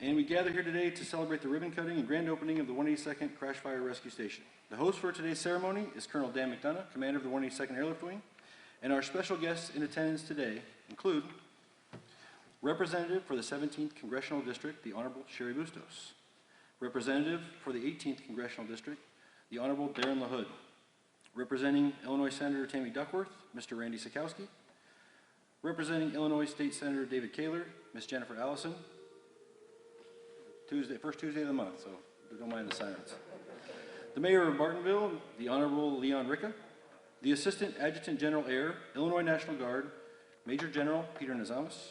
And we gather here today to celebrate the ribbon cutting and grand opening of the 182nd Crash Fire Rescue Station. The host for today's ceremony is Colonel Dan Mcdonough, commander of the 182nd Airlift Wing, and our special guests in attendance today include Representative for the 17th Congressional District, the Honorable Sherry Bustos. Representative for the 18th Congressional District, the Honorable Darren LaHood. Representing Illinois Senator Tammy Duckworth, Mr. Randy Sikowski. Representing Illinois State Senator David Kaler, Ms. Jennifer Allison. First Tuesday of the month, so don't mind the silence. The Mayor of Bartonville, the Honorable Leon Ricca. The Assistant Adjutant General Air, Illinois National Guard, Major General Peter Nazamus.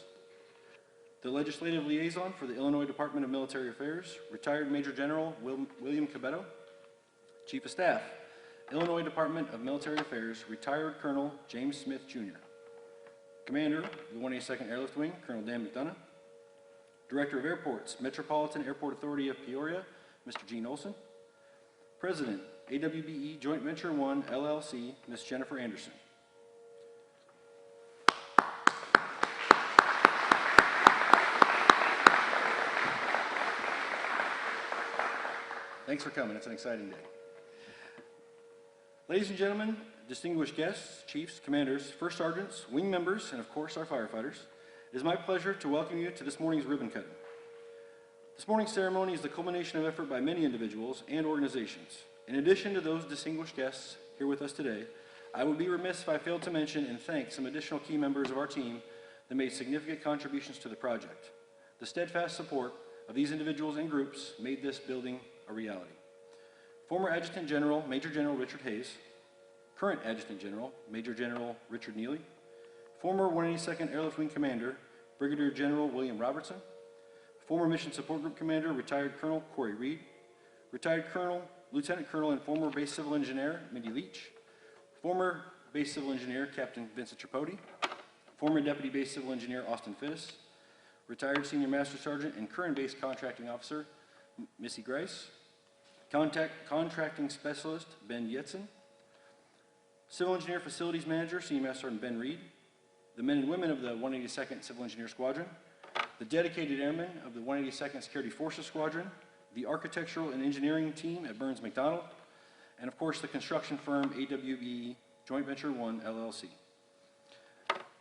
The Legislative Liaison for the Illinois Department of Military Affairs, Retired Major General William Cabetto. Chief of Staff, Illinois Department of Military Affairs, Retired Colonel James Smith, Jr. Commander of the 182nd Airlift Wing, Colonel Dan Mcdonough. Director of Airports, Metropolitan Airport Authority of Peoria, Mr. Gene Olson. President, AWBE Joint Venture 1, LLC, Ms. Jennifer Anderson. Thanks for coming. It's an exciting day. Ladies and gentlemen, distinguished guests, chiefs, commanders, first sergeants, wing members, and of course our firefighters, it is my pleasure to welcome you to this morning's ribbon cutting. This morning's ceremony is the culmination of effort by many individuals and organizations. In addition to those distinguished guests here with us today, I would be remiss if I failed to mention and thank some additional key members of our team that made significant contributions to the project. The steadfast support of these individuals and groups made this building a reality. Former Adjutant General, Major General Richard Hayes, current Adjutant General, Major General Richard Neely, former 182nd Airlift Wing Commander, Brigadier General William Robertson, former Mission Support Group Commander, Retired Colonel Corey Reed, Retired Colonel, Lieutenant Colonel and former Base Civil Engineer Mindy Leach, former Base Civil Engineer Captain Vincent Tripodi, former Deputy Base Civil Engineer Austin Fittis, retired Senior Master Sergeant and current Base Contracting Officer Missy Grice, Contracting Specialist Ben Yetzen, Civil Engineer Facilities Manager Senior Master Sergeant Ben Reed, the men and women of the 182nd Civil Engineer Squadron, the dedicated airmen of the 182nd Security Forces Squadron, the architectural and engineering team at Burns McDonald, and of course the construction firm AWBE Joint Venture 1 LLC.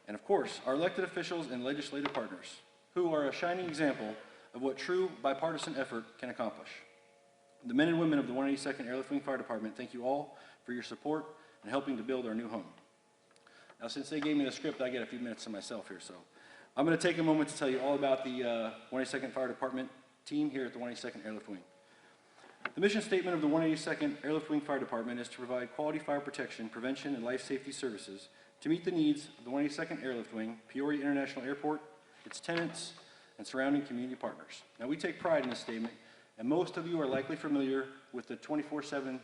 And of course, our elected officials and legislative partners, who are a shining example of what true bipartisan effort can accomplish. The men and women of the 182nd Airlift Wing Fire Department, thank you all for your support and helping to build our new home. Now, since they gave me the script, I get a few minutes to myself here, so I'm going to take a moment to tell you all about the 182nd Fire Department team here at the 182nd Airlift Wing. The mission statement of the 182nd Airlift Wing Fire Department is to provide quality fire protection, prevention, and life safety services to meet the needs of the 182nd Airlift Wing, Peoria International Airport, its tenants, and surrounding community partners. Now, we take pride in this statement, and most of you are likely familiar with the 24/7,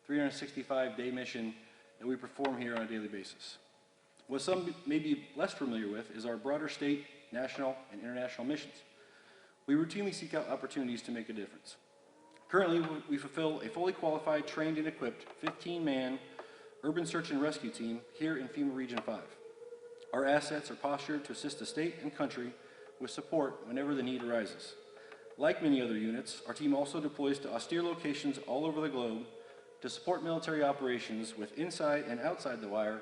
365-day mission that we perform here on a daily basis. What some may be less familiar with is our broader state, national, and international missions. We routinely seek out opportunities to make a difference. Currently, we fulfill a fully qualified, trained, and equipped 15-man urban search and rescue team here in FEMA Region 5. Our assets are postured to assist the state and country with support whenever the need arises. Like many other units, our team also deploys to austere locations all over the globe to support military operations with inside and outside the wire,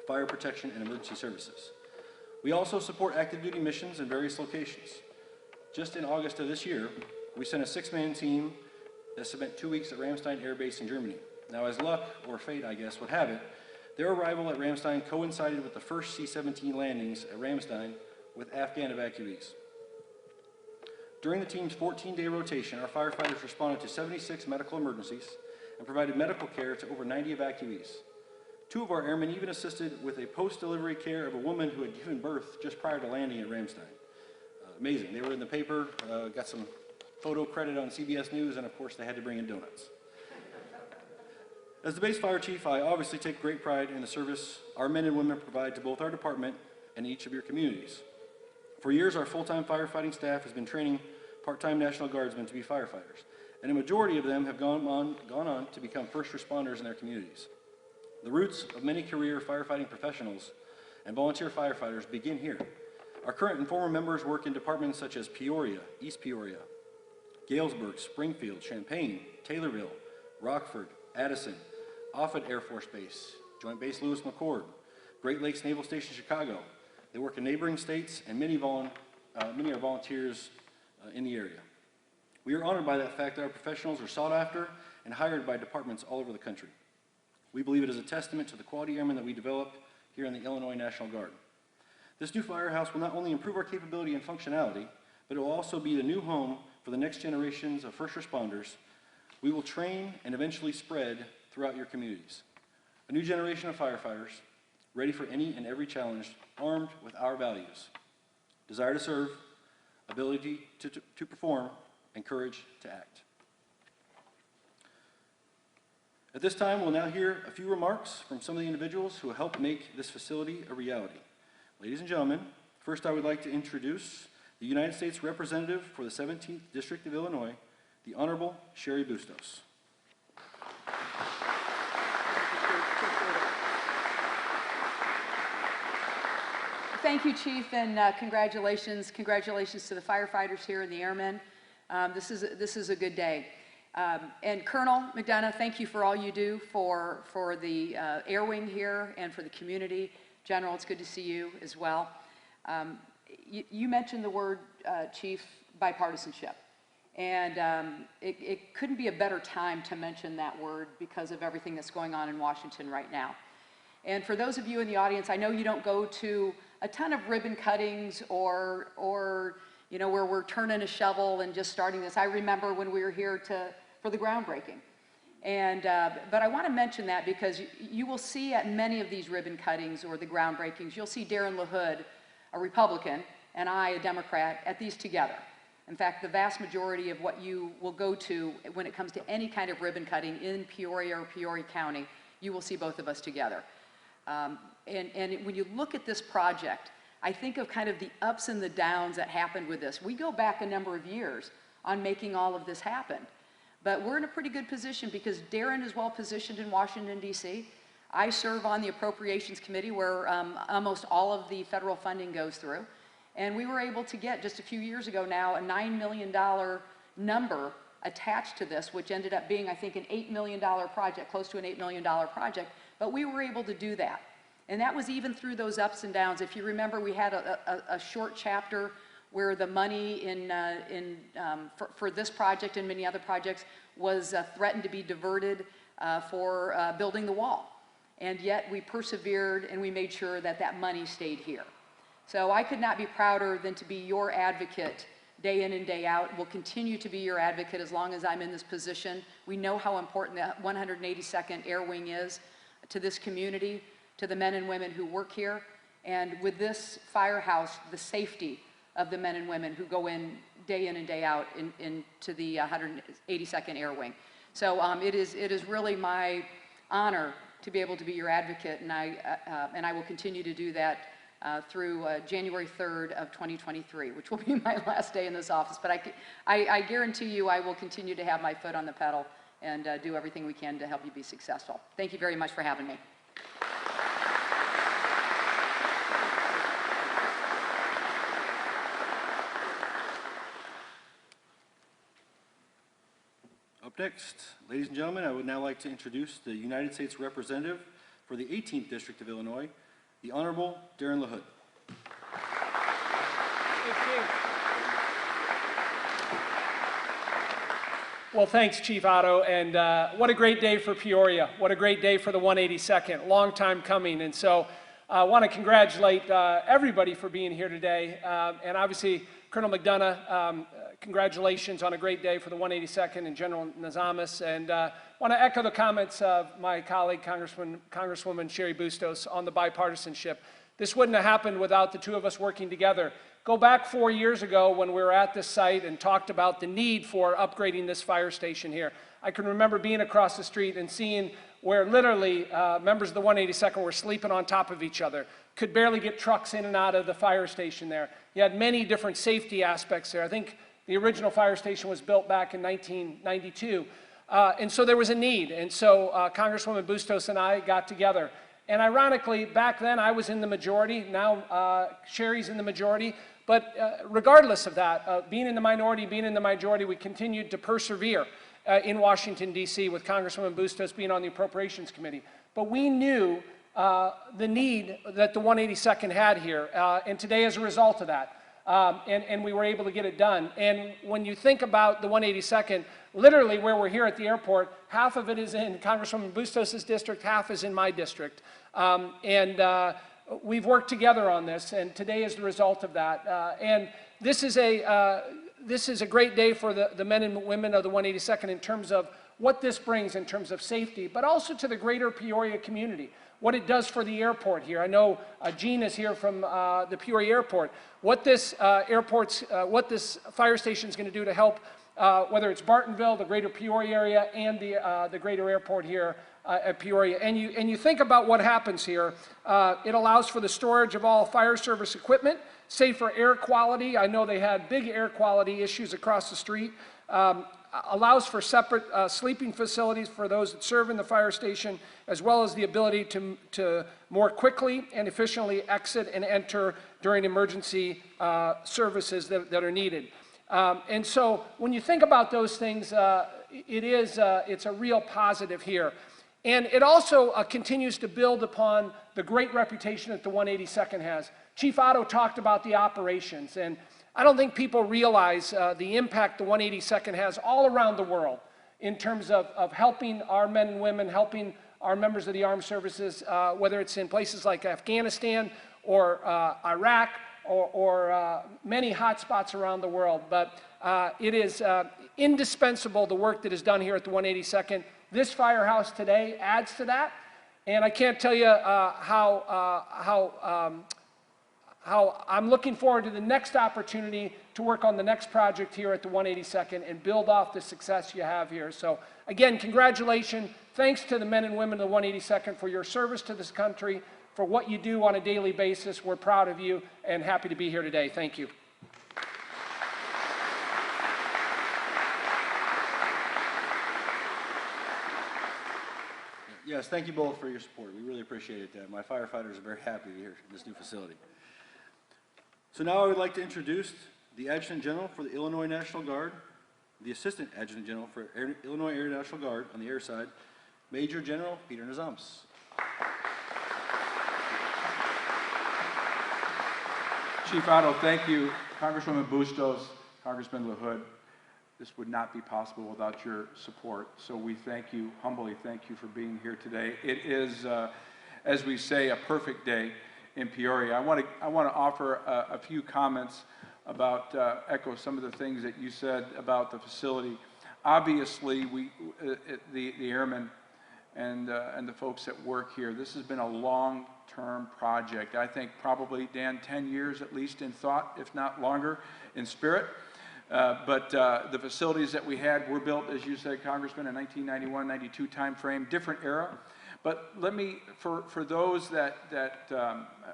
fire protection, and emergency services. We also support active duty missions in various locations. Just in August of this year, we sent a 6-man team that spent 2 weeks at Ramstein Air Base in Germany. Now, as luck, or fate I guess, would have it, their arrival at Ramstein coincided with the first C-17 landings at Ramstein with Afghan evacuees. During the team's 14-day rotation, our firefighters responded to 76 medical emergencies and provided medical care to over 90 evacuees. 2 of our airmen even assisted with a post-delivery care of a woman who had given birth just prior to landing at Ramstein. Amazing. They were in the paper, got some photo credit on CBS News, and of course they had to bring in donuts. As the base fire chief, I obviously take great pride in the service our men and women provide to both our department and each of your communities. For years, our full-time firefighting staff has been training part-time National Guardsmen to be firefighters, and a majority of them have gone on to become first responders in their communities. The roots of many career firefighting professionals and volunteer firefighters begin here, Our current and former members work in departments such as Peoria, East Peoria, Galesburg, Springfield, Champaign, Taylorville, Rockford, Addison, Offutt Air Force Base, Joint Base Lewis McChord, Great Lakes Naval Station, Chicago. They work in neighboring states, and many are volunteers in the area. We are honored by that fact that our professionals are sought after and hired by departments all over the country. We believe it is a testament to the quality airmen that we develop here in the Illinois National Guard. This new firehouse will not only improve our capability and functionality, but it will also be the new home for the next generations of first responders. We will train and eventually spread throughout your communities. A new generation of firefighters, ready for any and every challenge, armed with our values: desire to serve, ability to perform, and courage to act. At this time, we'll now hear a few remarks from some of the individuals who will help make this facility a reality. Ladies and gentlemen, first I would like to introduce the United States Representative for the 17th District of Illinois, the Honorable Sherry Bustos. Thank you, Chief, and congratulations to the firefighters here and the airmen. This is a good day. And Colonel Mcdonough, thank you for all you do for the Air Wing here and for the community. General, it's good to see you as well. You mentioned the word, Chief, bipartisanship. And it couldn't be a better time to mention that word because of everything that's going on in Washington right now. And for those of you in the audience, I know you don't go to a ton of ribbon cuttings or you know, where we're turning a shovel and just starting this. I remember when we were here for the groundbreaking. And, but I want to mention that because you will see at many of these ribbon cuttings or the groundbreakings, you'll see Darren LaHood, a Republican, and I, a Democrat, at these together. In fact, the vast majority of what you will go to when it comes to any kind of ribbon cutting in Peoria or Peoria County, you will see both of us together. And when you look at this project, I think of kind of the ups and the downs that happened with this. We go back a number of years on making all of this happen. But we're in a pretty good position because Darren is well positioned in Washington, D.C. I serve on the Appropriations Committee where almost all of the federal funding goes through. And we were able to get, just a few years ago now, a $9 million number attached to this, which ended up being, I think, an $8 million project, close to an $8 million project. But we were able to do that. And that was even through those ups and downs. If you remember, we had a short chapter where the money for this project and many other projects was threatened to be diverted for building the wall. And yet we persevered and we made sure that that money stayed here. So I could not be prouder than to be your advocate day in and day out. We'll continue to be your advocate as long as I'm in this position. We know how important the 182nd Air Wing is to this community, to the men and women who work here, and with this firehouse, the safety of the men and women who go in and day out into the 182nd Air Wing. So it is really my honor to be able to be your advocate, and I will continue to do that through January 3rd of 2023, which will be my last day in this office. But I guarantee you I will continue to have my foot on the pedal and do everything we can to help you be successful. Thank you very much for having me. Up next, ladies and gentlemen, I would now like to introduce the United States Representative for the 18th District of Illinois, the Honorable Darren LaHood. Well, thanks, Chief Otto, and what a great day for Peoria. What a great day for the 182nd. Long time coming, and so I want to congratulate everybody for being here today, and obviously Colonel Mcdonough, congratulations on a great day for the 182nd and General Nazamus, and want to echo the comments of my colleague, Congresswoman Sherry Bustos, on the bipartisanship. This wouldn't have happened without the two of us working together. Go back 4 years ago when we were at this site and talked about the need for upgrading this fire station here. I can remember being across the street and seeing where literally members of the 182nd were sleeping on top of each other, could barely get trucks in and out of the fire station there. You had many different safety aspects there. I think the original fire station was built back in 1992. And so there was a need. And so Congresswoman Bustos and I got together And ironically, back then I was in the majority, now Sherry's in the majority. But regardless of that, being in the minority, being in the majority, we continued to persevere in Washington, D.C. with Congresswoman Bustos being on the Appropriations Committee. But we knew the need that the 182nd had here, and today as a result of that, and we were able to get it done. And when you think about the 182nd, literally where we're here at the airport, half of it is in Congresswoman Bustos' district, half is in my district. We've worked together on this, and today is the result of that. And this is a great day for the men and women of the 182nd in terms of what this brings in terms of safety, but also to the greater Peoria community, what it does for the airport here. I know Gene is here from the Peoria Airport. What this fire station is going to do to help, whether it's Bartonville, the greater Peoria area, and the greater airport here at Peoria. And you think about what happens here. It allows for the storage of all fire service equipment, safer air quality. I know they had big air quality issues across the street. Allows for separate sleeping facilities for those that serve in the fire station, as well as the ability to more quickly and efficiently exit and enter during emergency services that are needed. And so when you think about those things, it's a real positive here. And it also continues to build upon the great reputation that the 182nd has. Chief Otto talked about the operations, and I don't think people realize the impact the 182nd has all around the world in terms of helping our men and women, helping our members of the armed services, whether it's in places like Afghanistan or Iraq or many hot spots around the world. But it is indispensable, the work that is done here at the 182nd. This firehouse today adds to that, and I can't tell you how I'm looking forward to the next opportunity to work on the next project here at the 182nd and build off the success you have here. So again, congratulations. Thanks to the men and women of the 182nd for your service to this country, for what you do on a daily basis. We're proud of you and happy to be here today. Thank you. Yes, thank you both for your support. We really appreciate it. My firefighters are very happy to be here in this new facility. So now I would like to introduce the Adjutant General for the Illinois National Guard, the Assistant Adjutant General for Illinois Air National Guard on the air side, Major General Peter Nazams. Chief Otto, thank you. Congresswoman Bustos, Congressman LaHood, this would not be possible without your support. So we thank you, humbly thank you for being here today. It is, as we say, a perfect day in Peoria. I want to offer a few comments about, echo some of the things that you said about the facility. Obviously, the airmen and the folks that work here, this has been a long-term project. I think probably, Dan, 10 years at least in thought, if not longer, in spirit. But the facilities that we had were built, as you said, Congressman, in 1991, 92 timeframe, different era. But let me, for those that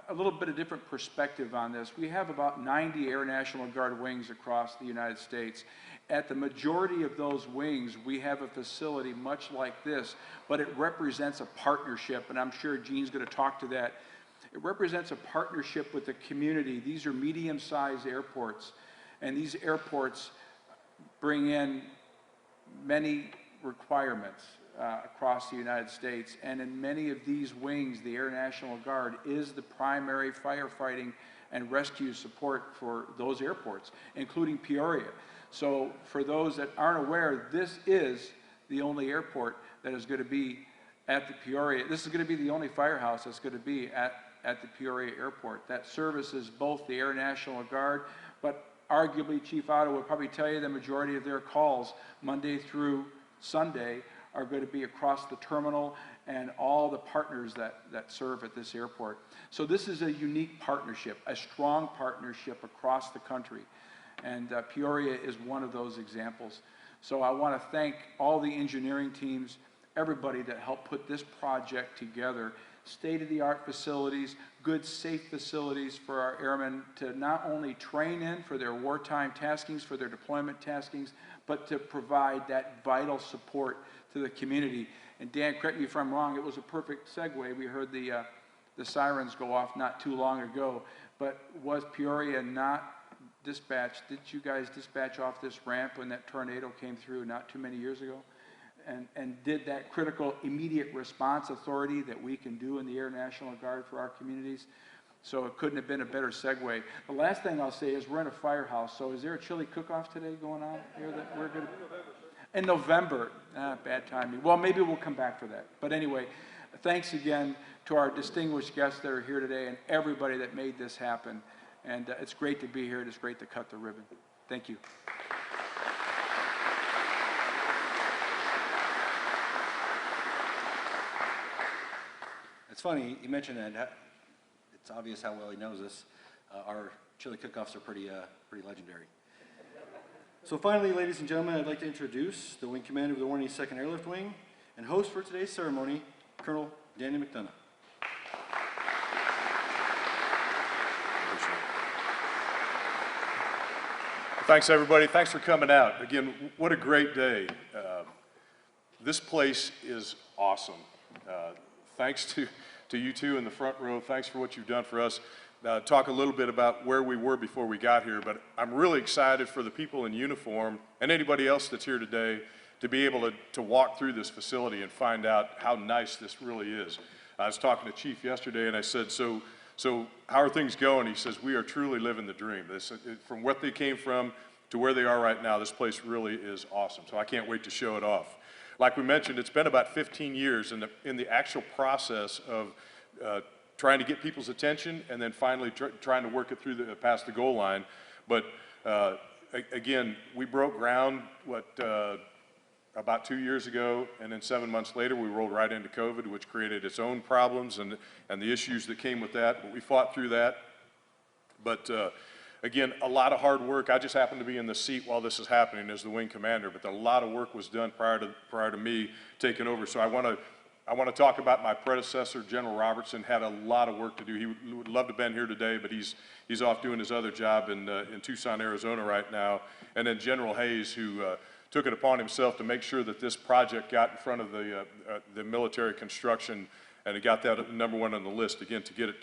a little bit of different perspective on this, we have about 90 Air National Guard wings across the United States. At the majority of those wings, we have a facility much like this, but it represents a partnership, and I'm sure Gene's going to talk to that. It represents a partnership with the community. These are medium-sized airports, and these airports bring in many requirements across the United States, and in many of these wings, the Air National Guard is the primary firefighting and rescue support for those airports, including Peoria. So for those that aren't aware, this is the only airport that is going to be at the Peoria. This is going to be the only firehouse that's going to be at the Peoria Airport that services both the Air National Guard, but arguably Chief Otto would probably tell you the majority of their calls Monday through Sunday are going to be across the terminal and all the partners that serve at this airport. So this is a unique partnership, a strong partnership across the country. And Peoria is one of those examples. So I want to thank all the engineering teams, everybody that helped put this project together. state-of-the-art facilities, good, safe facilities for our airmen to not only train in for their wartime taskings, for their deployment taskings, but to provide that vital support to the community. And Dan, correct me if I'm wrong, it was a perfect segue. We heard the sirens go off not too long ago, but was Peoria not dispatched? Did you guys dispatch off this ramp when that tornado came through not too many years ago? And did that critical immediate response authority that we can do in the Air National Guard for our communities? So it couldn't have been a better segue. The last thing I'll say is we're in a firehouse, so is there a chili cook-off today going on here that we're going to? In November. Bad timing. Well, maybe we'll come back for that. But anyway, thanks again to our distinguished guests that are here today and everybody that made this happen. And it's great to be here. It's great to cut the ribbon. Thank you. It's funny, you mentioned that. It's obvious how well he knows us. Our chili cook-offs are pretty legendary. So finally, ladies and gentlemen, I'd like to introduce the Wing Commander of the 182nd Airlift Wing and host for today's ceremony, Colonel Danny Mcdonough. Thanks, everybody. Thanks for coming out. Again, what a great day. This place is awesome. Thanks to you two in the front row. Thanks for what you've done for us. Talk a little bit about where we were before we got here, but I'm really excited for the people in uniform and anybody else that's here today to be able to walk through this facility and find out how nice this really is. I was talking to Chief yesterday and I said, so how are things going? He says, we are truly living the dream. From what they came from to where they are right now, this place really is awesome. So I can't wait to show it off. Like we mentioned, it's been about 15 years in the actual process of trying to get people's attention and then finally trying to work it through past the goal line. But again, we broke ground, about 2 years ago, and then 7 months later we rolled right into COVID, which created its own problems and the issues that came with that, but we fought through that. But again, a lot of hard work. I just happened to be in the seat while this is happening as the wing commander, but a lot of work was done prior to me taking over. So I want to talk about my predecessor, General Robertson. Had a lot of work to do. He would love to have been here today, but he's off doing his other job in Tucson, Arizona right now. And then General Hayes, who took it upon himself to make sure that this project got in front of the military construction, and it got that #1 on the list, again, to get it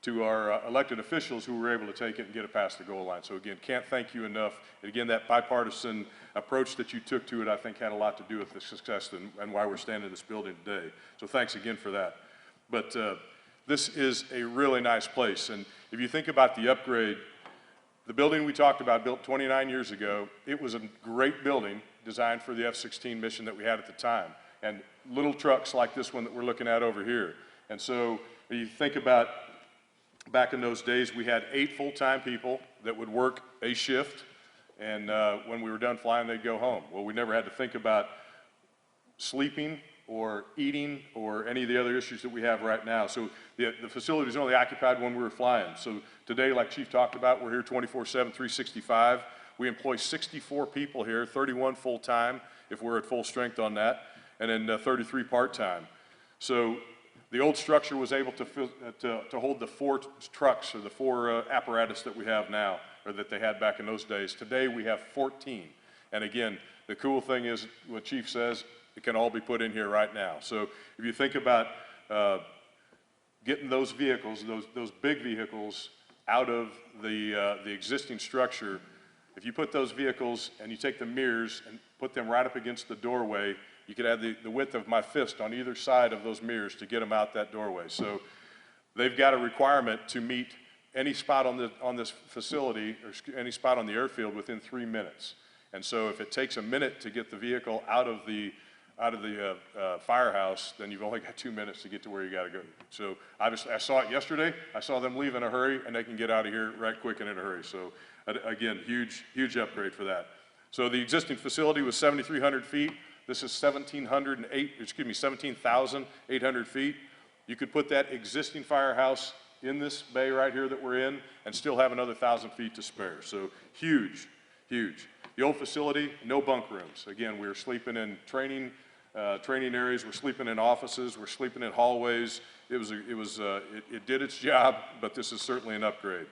to our elected officials who were able to take it and get it past the goal line. So again, can't thank you enough. And again, that bipartisan approach that you took to it, I think, had a lot to do with the success and why we're standing in this building today. So thanks again for that. But this is a really nice place. And if you think about the upgrade, the building we talked about, built 29 years ago, it was a great building designed for the F-16 mission that we had at the time. And little trucks like this one that we're looking at over here. And so when you think about back in those days, we had 8 full-time people that would work a shift, and when we were done flying, they'd go home. Well, we never had to think about sleeping or eating or any of the other issues that we have right now. So the facility was only occupied when we were flying. So today, like Chief talked about, we're here 24/7, 365. We employ 64 people here, 31 full-time if we're at full strength on that, and then 33 part-time. So the old structure was able to hold the 4 trucks or the 4 apparatus that we have now, or that they had back in those days. Today we have 14. And again, the cool thing is what Chief says, it can all be put in here right now. So if you think about getting those vehicles, those big vehicles out of the existing structure, if you put those vehicles and you take the mirrors and put them right up against the doorway, you could have the width of my fist on either side of those mirrors to get them out that doorway. So they've got a requirement to meet any spot on this facility or any spot on the airfield within 3 minutes. And so if it takes a minute to get the vehicle out of the firehouse, then you've only got 2 minutes to get to where you got to go. So obviously, I saw it yesterday. I saw them leave in a hurry, and they can get out of here right quick and in a hurry. So again, huge upgrade for that. So the existing facility was 7,300 feet. This is 17,800 feet. You could put that existing firehouse in this bay right here that we're in and still have another 1,000 feet to spare. So huge. The old facility, no bunk rooms. Again, we were sleeping in training training areas. We're sleeping in offices. We're sleeping in hallways. It did its job, but this is certainly an upgrade.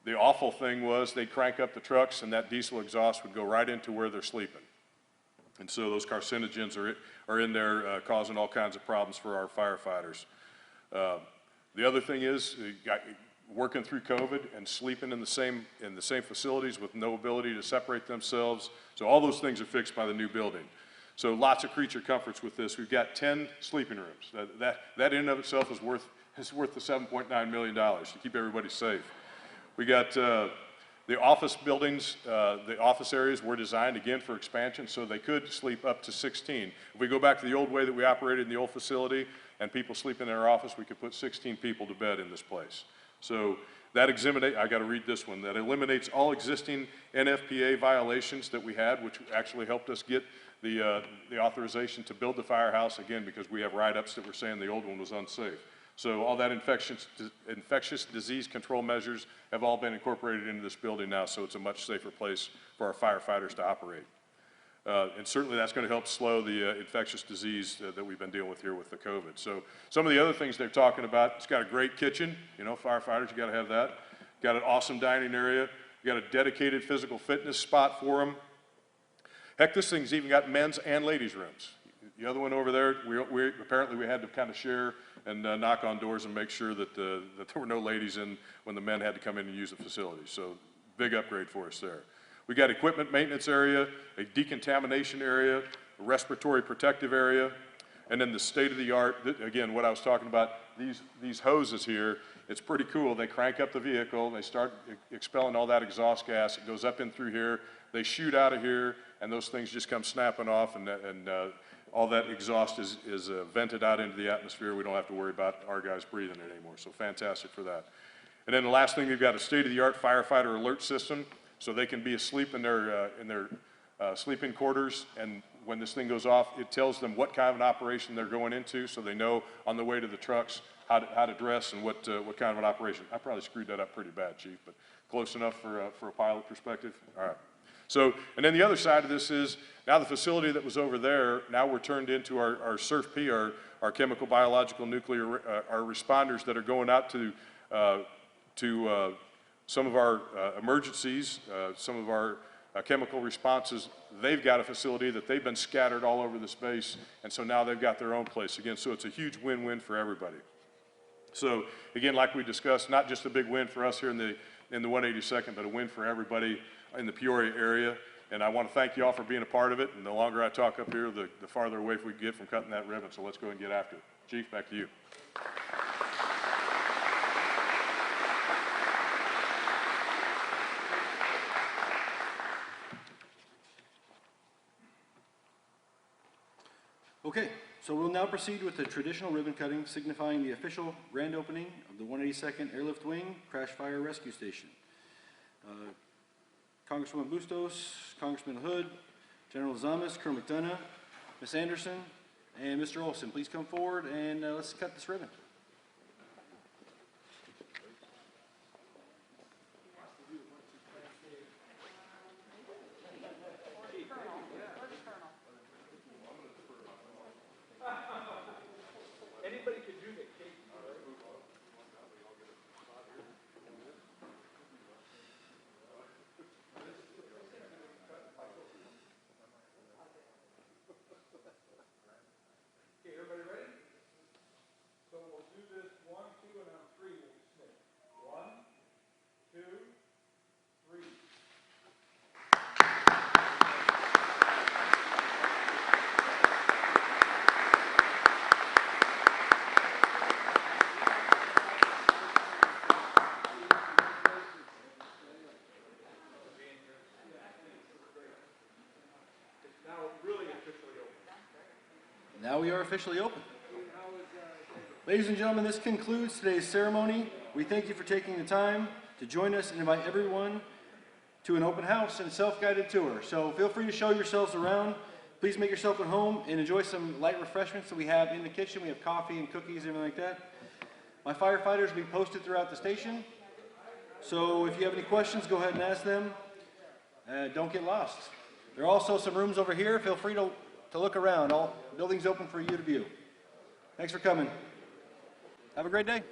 The awful thing was they'd crank up the trucks and that diesel exhaust would go right into where they're sleeping. And so those carcinogens are in there causing all kinds of problems for our firefighters. The other thing is working through COVID and sleeping in the same facilities with no ability to separate themselves. So all those things are fixed by the new building. So lots of creature comforts with this. We've got 10 sleeping rooms. That in and of itself is worth the $7.9 million to keep everybody safe. We got the office buildings, the office areas were designed again for expansion so they could sleep up to 16. If we go back to the old way that we operated in the old facility and people sleep in their office, we could put 16 people to bed in this place. So that I got to read this one, that eliminates all existing NFPA violations that we had, which actually helped us get the authorization to build the firehouse again because we have write-ups that were saying the old one was unsafe. So all that infectious disease control measures have all been incorporated into this building now, so it's a much safer place for our firefighters to operate. And certainly that's going to help slow the infectious disease that we've been dealing with here with the COVID. So some of the other things they're talking about, it's got a great kitchen, you know, firefighters, you got to have that. Got an awesome dining area. You got a dedicated physical fitness spot for them. Heck, this thing's even got men's and ladies' rooms. The other one over there, apparently we had to kind of share and knock on doors and make sure that there were no ladies in when the men had to come in and use the facility. So big upgrade for us there. We got equipment maintenance area, a decontamination area, a respiratory protective area, and then the state-of-the-art, again, what I was talking about, these hoses here, it's pretty cool. They crank up the vehicle, they start expelling all that exhaust gas, it goes up in through here, they shoot out of here, and those things just come snapping off, and all that exhaust is vented out into the atmosphere. We don't have to worry about our guys breathing it anymore, so fantastic for that. And then the last thing, we've got a state-of-the-art firefighter alert system, so they can be asleep in their sleeping quarters, and when this thing goes off, it tells them what kind of an operation they're going into, so they know on the way to the trucks how to dress and what kind of an operation. I probably screwed that up pretty bad, Chief, but close enough for a pilot perspective. All right. So, and then the other side of this is, now the facility that was over there, now we're turned into our SURF-P, our chemical, biological, nuclear, our responders that are going out to some of our emergencies, some of our chemical responses. They've got a facility that they've been scattered all over the space, and so now they've got their own place again. So it's a huge win-win for everybody. So again, like we discussed, not just a big win for us here in the 182nd, but a win for everybody in the Peoria area. And I want to thank you all for being a part of it. And the longer I talk up here, the farther away we get from cutting that ribbon. So let's go and get after it. Chief, back to you. Okay, so we'll now proceed with the traditional ribbon cutting, signifying the official grand opening of the 182nd Airlift Wing Crash Fire Rescue Station. Congresswoman Bustos, Congressman Hood, General Zamas, Colonel McDonough, Ms. Anderson, and Mr. Olson, please come forward and let's cut this ribbon. Now we are officially open. Ladies and gentlemen, this concludes today's ceremony. We thank you for taking the time to join us and invite everyone to an open house and self-guided tour. So feel free to show yourselves around. Please make yourself at home and enjoy some light refreshments that we have in the kitchen. We have coffee and cookies, everything like that. My firefighters will be posted throughout the station. So if you have any questions, go ahead and ask them. Don't get lost. There are also some rooms over here. Feel free to to look around. All buildings open for you to view. Thanks for coming. Have a great day.